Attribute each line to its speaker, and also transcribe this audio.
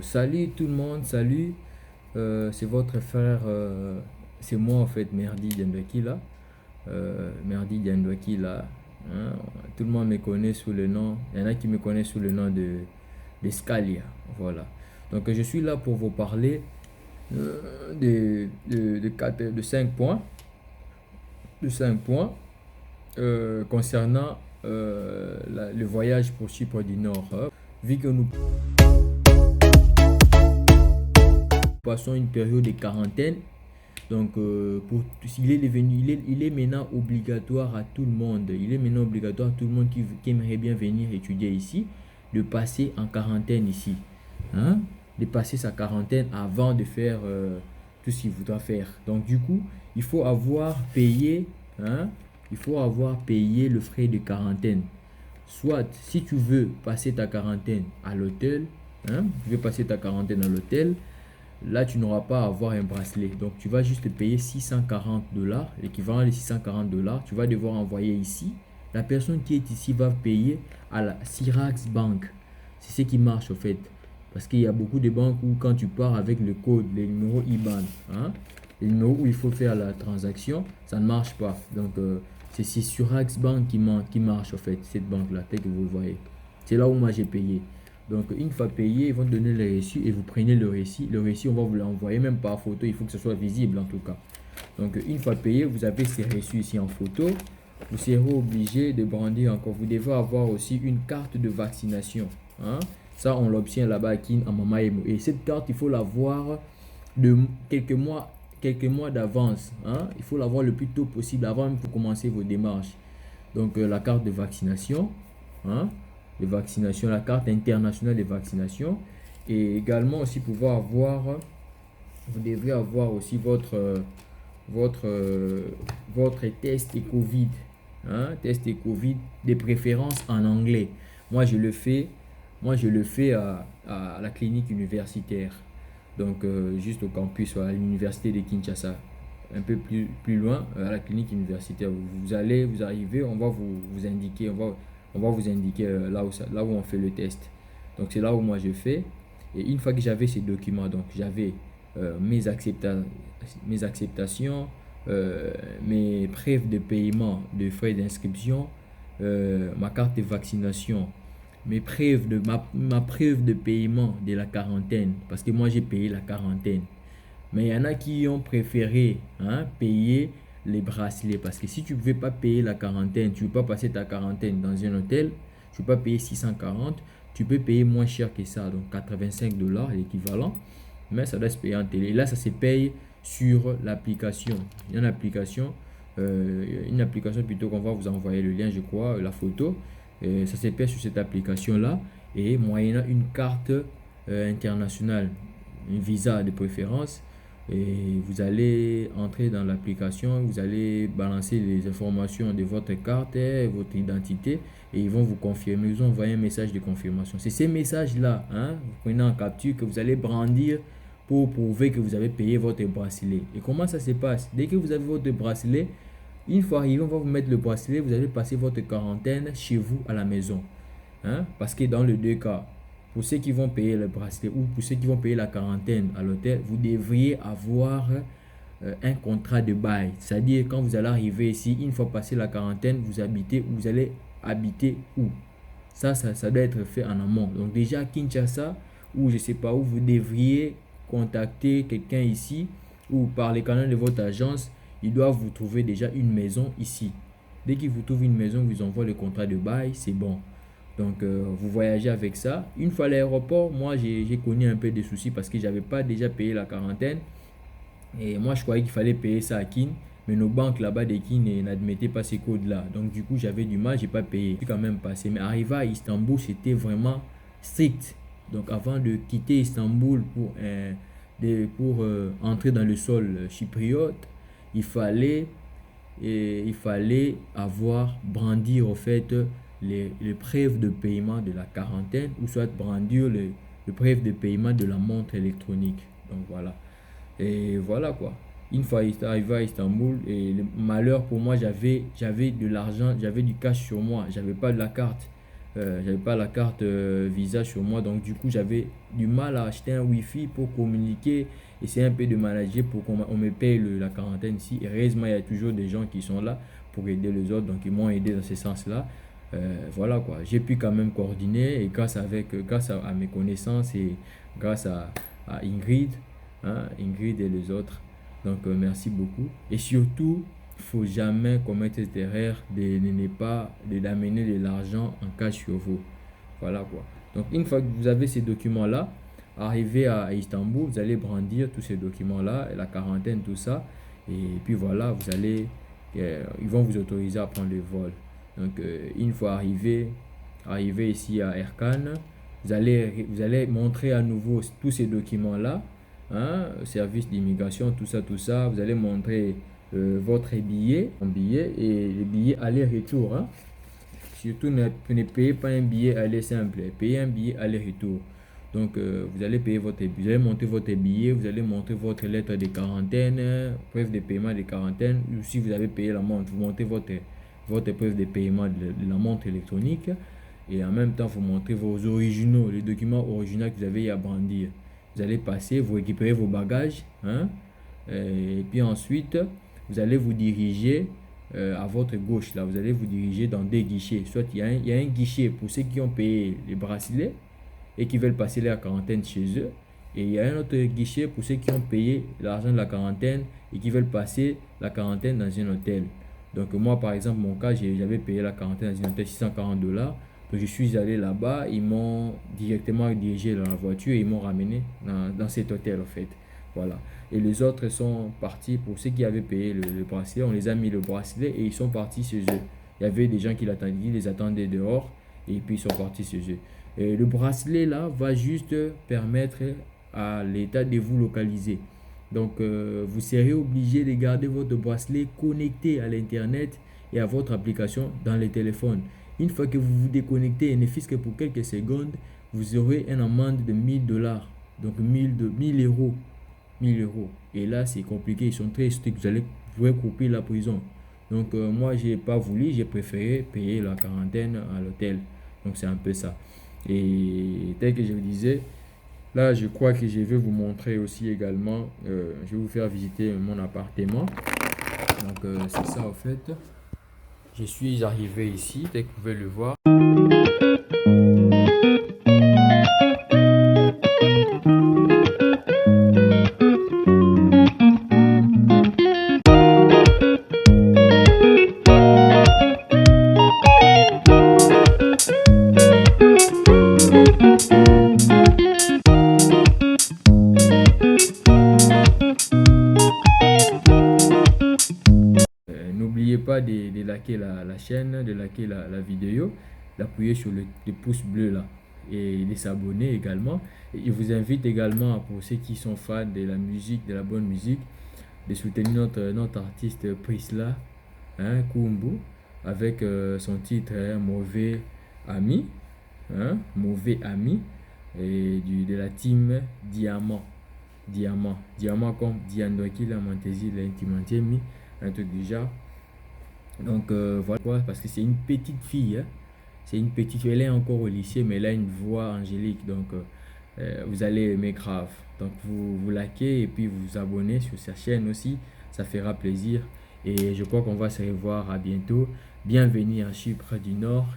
Speaker 1: Salut tout le monde, salut. C'est votre frère, c'est moi en fait, Merdi Diendouaki là. Merdi Diendouaki là. Hein. Tout le monde me connaît sous le nom, il y en a qui me connaissent sous le nom de Scalia. Voilà. Donc je suis là pour vous parler de 5 points, de 5 points concernant le voyage pour Chypre du Nord. Vu que nous passons une période de quarantaine. Donc, il est devenu, il est maintenant obligatoire à tout le monde. Il est maintenant obligatoire à tout le monde qui aimerait bien venir étudier ici, de passer en quarantaine ici. Hein? De passer sa quarantaine avant de faire tout ce qu'il voudra faire. Donc, du coup, il faut avoir payé, hein? Il faut avoir payé le frais de quarantaine. Soit, si tu veux passer ta quarantaine à l'hôtel, hein? Tu veux passer ta quarantaine à l'hôtel, là, tu n'auras pas à avoir un bracelet. Donc, tu vas juste payer 640 $, l'équivalent de 640 $. Tu vas devoir envoyer ici. La personne qui est ici va payer à la Sirax Bank. C'est ce qui marche, au fait. Parce qu'il y a beaucoup de banques où, quand tu pars avec le code, les numéros IBAN, hein, les numéros où il faut faire la transaction, ça ne marche pas. Donc, c'est Sirax Bank qui marche, au fait, cette banque-là, tel que vous le voyez. C'est là où moi j'ai payé. Donc, une fois payé, ils vont donner le reçu et vous prenez le reçu. Le reçu, on va vous l'envoyer même par photo. Il faut que ce soit visible en tout cas. Donc, une fois payé, vous avez ces reçus ici en photo. Vous serez obligé de brandir encore. Vous devez avoir aussi une carte de vaccination. Hein? Ça, on l'obtient là-bas à Mamaemo. Et cette carte, il faut l'avoir de quelques mois d'avance. Hein? Il faut l'avoir le plus tôt possible avant même pour commencer vos démarches. Donc, la carte de vaccination. Hein? De vaccination, la carte internationale de vaccination, et également aussi pouvoir avoir, vous devrez avoir aussi votre, votre test et Covid, hein, test et Covid de préférence en anglais. Moi je le fais, à la clinique universitaire, donc juste au campus, à l'université de Kinshasa, un peu plus loin, à la clinique universitaire. Vous arrivez, on va vous indiquer, on va vous indiquer là où on fait le test. Donc c'est là où moi je fais. Et une fois que j'avais ces documents, donc j'avais mes acceptations, mes preuves de paiement de frais d'inscription, ma carte de vaccination, ma preuve de paiement de la quarantaine, parce que moi j'ai payé la quarantaine. Mais il y en a qui ont préféré, hein, payer les bracelets. Parce que si tu ne veux pas payer la quarantaine, tu ne veux pas passer ta quarantaine dans un hôtel, tu ne veux pas payer 640, tu peux payer moins cher que ça, donc 85 $ l'équivalent. Mais ça doit se payer en télé. Et là, ça se paye sur l'application. Il y a une application plutôt qu'on va vous envoyer le lien, je crois, la photo. Ça se paye sur cette application-là. Et moyennant une carte internationale, un visa de préférence, et vous allez entrer dans l'application, vous allez balancer les informations de votre carte et votre identité, et ils vont vous confirmer, ils vont envoyer un message de confirmation. C'est ces messages-là, hein, vous prenez en capture, que vous allez brandir pour prouver que vous avez payé votre bracelet. Et comment ça se passe? Dès que vous avez votre bracelet, une fois arrivé, on va vous mettre le bracelet, vous allez passer votre quarantaine chez vous à la maison. Hein? Parce que dans les deux cas, pour ceux qui vont payer le bracelet ou pour ceux qui vont payer la quarantaine à l'hôtel, vous devriez avoir un contrat de bail. C'est-à-dire, quand vous allez arriver ici, une fois passé la quarantaine, vous allez habiter où? Ça doit être fait en amont. Donc déjà à Kinshasa, ou je ne sais pas où, vous devriez contacter quelqu'un ici, ou par les canaux de votre agence, ils doivent vous trouver déjà une maison ici. Dès qu'ils vous trouvent une maison, vous envoient le contrat de bail, c'est bon. Donc, vous voyagez avec ça. Une fois à l'aéroport, moi, j'ai connu un peu de soucis parce que j'avais pas déjà payé la quarantaine. Et moi, je croyais qu'il fallait payer ça à Kin. Mais nos banques là-bas de Kin n'admettaient pas ces codes-là. Donc, du coup, j'avais du mal, j'ai pas payé. Je suis quand même passé. Mais arrivé à Istanbul, c'était vraiment strict. Donc, avant de quitter Istanbul pour entrer dans le sol chypriote, il fallait, il fallait avoir brandir, au fait, les preuves de paiement de la quarantaine, ou soit brandir le preuve de paiement de la montre électronique. Donc voilà. Et voilà quoi. Une fois arrivé à Istanbul, et le malheur pour moi, j'avais de l'argent, j'avais du cash sur moi, j'avais pas de la carte j'avais pas la carte Visa sur moi, donc du coup j'avais du mal à acheter un Wi-Fi pour communiquer, essayer un peu de manager pour qu'on me paye la quarantaine ici. Et heureusement, il y a toujours des gens qui sont là pour aider les autres, donc ils m'ont aidé dans ce sens-là. Voilà quoi, j'ai pu quand même coordonner et grâce à mes connaissances et grâce à Ingrid, hein, Ingrid et les autres. Donc merci beaucoup. Et surtout, il faut jamais commettre cette erreur d'amener de l'argent en cash sur vous. Voilà quoi. Donc une fois que vous avez ces documents-là, arrivé à Istanbul, vous allez brandir tous ces documents-là, la quarantaine, tout ça. Et puis voilà, ils vont vous autoriser à prendre le vol. Donc une fois arrivé ici à Erkan, vous allez montrer à nouveau tous ces documents-là, hein, service d'immigration, tout ça. Vous allez montrer votre billet et le billet aller-retour, hein. Surtout, ne payez pas un billet aller simple, payez un billet aller-retour. Donc, vous allez monter votre billet, vous allez montrer votre lettre de quarantaine, preuve de paiement de quarantaine. Ou si vous avez payé la montre, vous montez votre preuve de paiement de la montre électronique. Et en même temps, vous montrez vos originaux, les documents originaux que vous avez à brandir. Vous allez passer, vous récupérez vos bagages, hein, et puis ensuite, vous allez vous diriger à votre gauche. Là, vous allez vous diriger dans des guichets. Soit il y a un guichet pour ceux qui ont payé les bracelets et qui veulent passer la quarantaine chez eux. Et il y a un autre guichet pour ceux qui ont payé l'argent de la quarantaine et qui veulent passer la quarantaine dans un hôtel. Donc moi, par exemple, mon cas, j'avais payé la quarantaine dans un hôtel $640. Donc je suis allé là-bas, ils m'ont directement dirigé dans la voiture et ils m'ont ramené dans cet hôtel en fait. Voilà. Et les autres sont partis, pour ceux qui avaient payé le bracelet, on les a mis le bracelet et ils sont partis chez eux. Il y avait des gens qui les attendaient dehors et puis ils sont partis chez eux. Et le bracelet là va juste permettre à l'État de vous localiser. Donc vous serez obligé de garder votre bracelet connecté à l'internet et à votre application dans le téléphone. Une fois que vous vous déconnectez, et ne fût-ce que pour quelques secondes, vous aurez une amende de $1000, donc 1000 euros. 1000 euros. Et là, c'est compliqué. Ils sont très stricts. Vous pouvez couper la prison. Donc, moi, j'ai pas voulu. J'ai préféré payer la quarantaine à l'hôtel. Donc, c'est un peu ça. Et tel que je vous disais, là, je crois que je vais vous montrer aussi également. Je vais vous faire visiter mon appartement. Donc, c'est ça, en fait. Je suis arrivé ici, tel que vous pouvez le voir. N'oubliez pas de liker la chaîne, de liker la vidéo, d'appuyer sur le pouce bleu là et de s'abonner également. Et je vous invite également, pour ceux qui sont fans de la musique, de la bonne musique, de soutenir notre artiste Prisla, hein, Kumbu, avec son titre hein, Mauvais Ami, hein, Mauvais Ami, et de la team Diamant comme Diandoki, la Montesi, l'Intimantemi, un truc déjà. Donc voilà, parce que c'est une petite fille, hein. C'est une petite fille, elle est encore au lycée, mais elle a une voix angélique, donc vous allez aimer grave. Donc vous likez et puis vous vous abonnez sur sa chaîne aussi, ça fera plaisir. Et je crois qu'on va se revoir à bientôt. Bienvenue en Chypre du Nord.